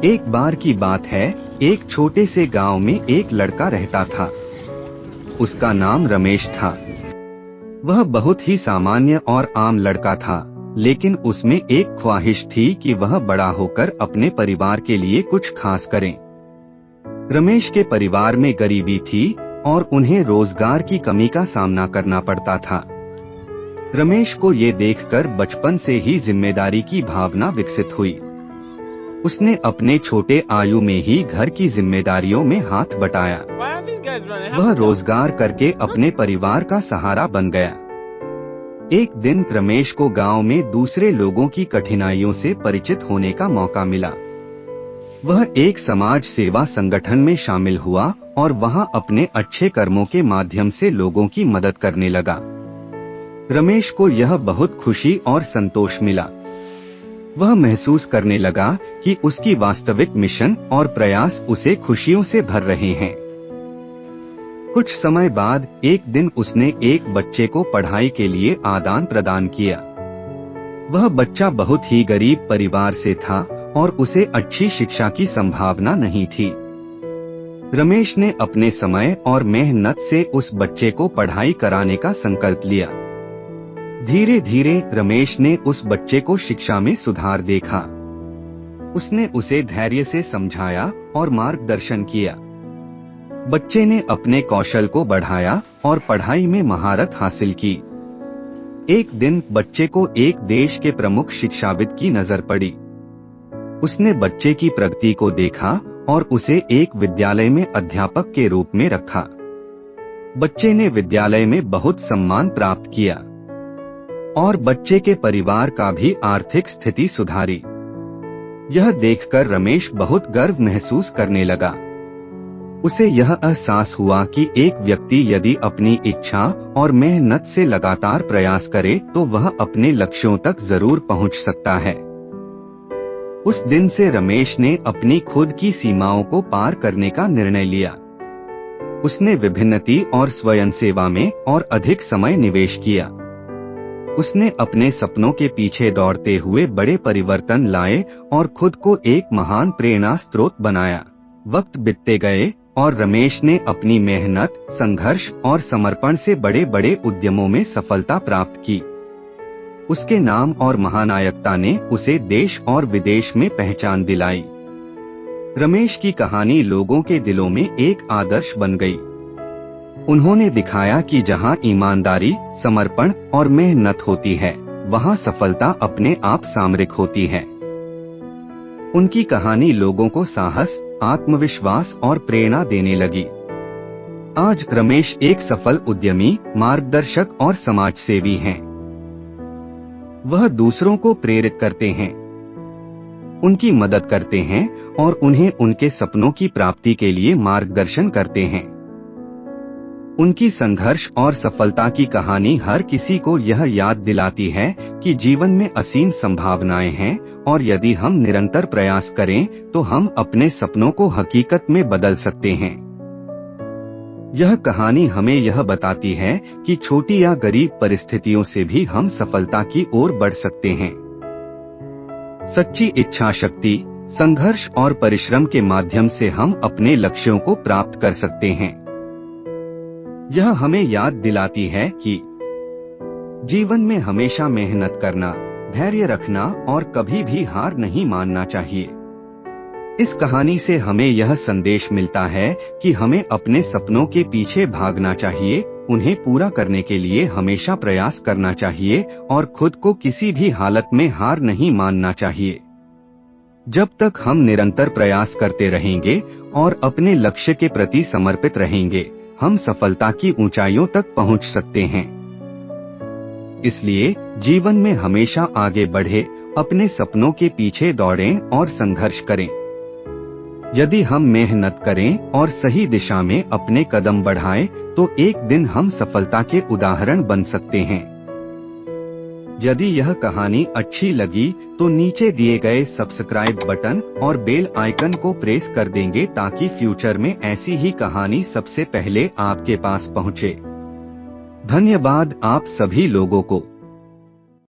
एक बार की बात है, एक छोटे से गांव में एक लड़का रहता था। उसका नाम रमेश था। वह बहुत ही सामान्य और आम लड़का था, लेकिन उसमें एक ख्वाहिश थी कि वह बड़ा होकर अपने परिवार के लिए कुछ खास करे। रमेश के परिवार में गरीबी थी और उन्हें रोजगार की कमी का सामना करना पड़ता था। रमेश को ये देखकर बचपन से ही जिम्मेदारी की भावना विकसित हुई। उसने अपने छोटे आयु में ही घर की जिम्मेदारियों में हाथ बटाया। वह रोजगार करके अपने परिवार का सहारा बन गया। एक दिन रमेश को गांव में दूसरे लोगों की कठिनाइयों से परिचित होने का मौका मिला। वह एक समाज सेवा संगठन में शामिल हुआ और वहां अपने अच्छे कर्मों के माध्यम से लोगों की मदद करने लगा। रमेश को यह बहुत खुशी और संतोष मिला। वह महसूस करने लगा कि उसकी वास्तविक मिशन और प्रयास उसे खुशियों से भर रहे हैं। कुछ समय बाद एक दिन उसने एक बच्चे को पढ़ाई के लिए आदान प्रदान किया। वह बच्चा बहुत ही गरीब परिवार से था और उसे अच्छी शिक्षा की संभावना नहीं थी। रमेश ने अपने समय और मेहनत से उस बच्चे को पढ़ाई कराने का संकल्प लिया। धीरे धीरे रमेश ने उस बच्चे को शिक्षा में सुधार देखा। उसने उसे धैर्य से समझाया और मार्गदर्शन किया। बच्चे ने अपने कौशल को बढ़ाया और पढ़ाई में महारत हासिल की। एक दिन बच्चे को एक देश के प्रमुख शिक्षाविद की नजर पड़ी। उसने बच्चे की प्रगति को देखा और उसे एक विद्यालय में अध्यापक के रूप में रखा। बच्चे ने विद्यालय में बहुत सम्मान प्राप्त किया और बच्चे के परिवार का भी आर्थिक स्थिति सुधारी। यह देखकर रमेश बहुत गर्व महसूस करने लगा। उसे यह एहसास हुआ कि एक व्यक्ति यदि अपनी इच्छा और मेहनत से लगातार प्रयास करे तो वह अपने लक्ष्यों तक जरूर पहुंच सकता है। उस दिन से रमेश ने अपनी खुद की सीमाओं को पार करने का निर्णय लिया। उसने विभिन्नता और स्वयं सेवा में और अधिक समय निवेश किया। उसने अपने सपनों के पीछे दौड़ते हुए बड़े परिवर्तन लाए और खुद को एक महान प्रेरणा स्रोत बनाया। वक्त बीतते गए और रमेश ने अपनी मेहनत, संघर्ष और समर्पण से बड़े बड़े उद्यमों में सफलता प्राप्त की। उसके नाम और महानायकता ने उसे देश और विदेश में पहचान दिलाई। रमेश की कहानी लोगों के दिलों में एक आदर्श बन गई। उन्होंने दिखाया कि जहां ईमानदारी, समर्पण और मेहनत होती है, वहां सफलता अपने आप सामरिक होती है। उनकी कहानी लोगों को साहस, आत्मविश्वास और प्रेरणा देने लगी। आज रमेश एक सफल उद्यमी, मार्गदर्शक और समाजसेवी हैं। वह दूसरों को प्रेरित करते हैं, उनकी मदद करते हैं और उन्हें उनके सपनों की प्राप्ति के लिए मार्गदर्शन करते हैं। उनकी संघर्ष और सफलता की कहानी हर किसी को यह याद दिलाती है कि जीवन में असीम संभावनाएं हैं और यदि हम निरंतर प्रयास करें तो हम अपने सपनों को हकीकत में बदल सकते हैं। यह कहानी हमें यह बताती है कि छोटी या गरीब परिस्थितियों से भी हम सफलता की ओर बढ़ सकते हैं। सच्ची इच्छा शक्ति, संघर्ष और परिश्रम के माध्यम से हम अपने लक्ष्यों को प्राप्त कर सकते हैं। यह हमें याद दिलाती है कि जीवन में हमेशा मेहनत करना, धैर्य रखना और कभी भी हार नहीं मानना चाहिए। इस कहानी से हमें यह संदेश मिलता है कि हमें अपने सपनों के पीछे भागना चाहिए, उन्हें पूरा करने के लिए हमेशा प्रयास करना चाहिए और खुद को किसी भी हालत में हार नहीं मानना चाहिए। जब तक हम निरंतर प्रयास करते रहेंगे और अपने लक्ष्य के प्रति समर्पित रहेंगे, हम सफलता की ऊंचाइयों तक पहुंच सकते हैं। इसलिए जीवन में हमेशा आगे बढ़े, अपने सपनों के पीछे दौड़ें और संघर्ष करें। यदि हम मेहनत करें और सही दिशा में अपने कदम बढ़ाएं, तो एक दिन हम सफलता के उदाहरण बन सकते हैं। यदि यह कहानी अच्छी लगी तो नीचे दिए गए सब्सक्राइब बटन और बेल आइकन को प्रेस कर देंगे ताकि फ्यूचर में ऐसी ही कहानी सबसे पहले आपके पास पहुंचे। धन्यवाद आप सभी लोगों को।